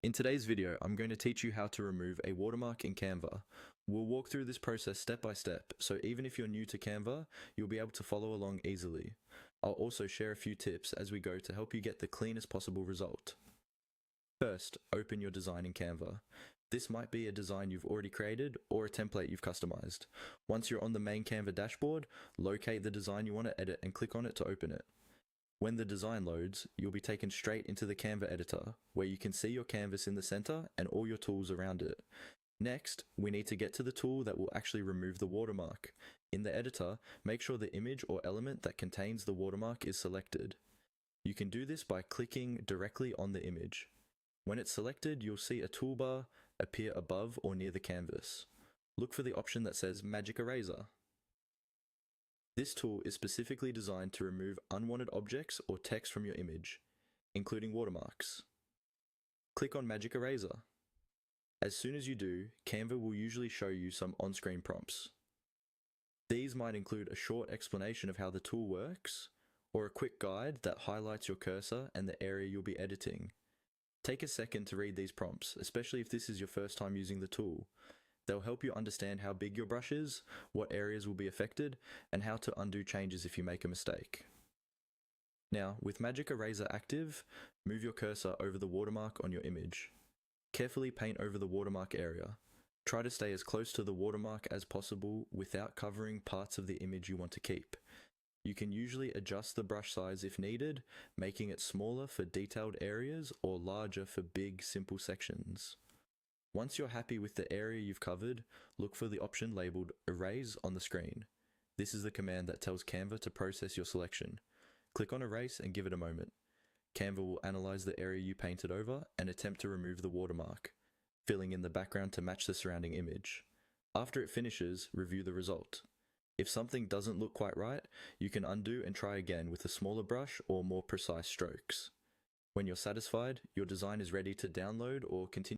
In today's video, I'm going to teach you how to remove a watermark in Canva. We'll walk through this process step by step, so even if you're new to Canva, you'll be able to follow along easily. I'll also share a few tips as we go to help you get the cleanest possible result. First, open your design in Canva. This might be a design you've already created or a template you've customized. Once you're on the main Canva dashboard, locate the design you want to edit and click on it to open it. When the design loads, you'll be taken straight into the Canva editor, where you can see your canvas in the center and all your tools around it. Next, we need to get to the tool that will actually remove the watermark. In the editor, make sure the image or element that contains the watermark is selected. You can do this by clicking directly on the image. When it's selected, you'll see a toolbar appear above or near the canvas. Look for the option that says Magic Eraser. This tool is specifically designed to remove unwanted objects or text from your image, including watermarks. Click on Magic Eraser. As soon as you do, Canva will usually show you some on-screen prompts. These might include a short explanation of how the tool works, or a quick guide that highlights your cursor and the area you'll be editing. Take a second to read these prompts, especially if this is your first time using the tool. They'll help you understand how big your brush is, what areas will be affected, and how to undo changes if you make a mistake. Now, with Magic Eraser active, move your cursor over the watermark on your image. Carefully paint over the watermark area. Try to stay as close to the watermark as possible without covering parts of the image you want to keep. You can usually adjust the brush size if needed, making it smaller for detailed areas or larger for big, simple sections. Once you're happy with the area you've covered, look for the option labeled Erase on the screen. This is the command that tells Canva to process your selection. Click on Erase and give it a moment. Canva will analyze the area you painted over and attempt to remove the watermark, filling in the background to match the surrounding image. After it finishes, review the result. If something doesn't look quite right, you can undo and try again with a smaller brush or more precise strokes. When you're satisfied, your design is ready to download or continue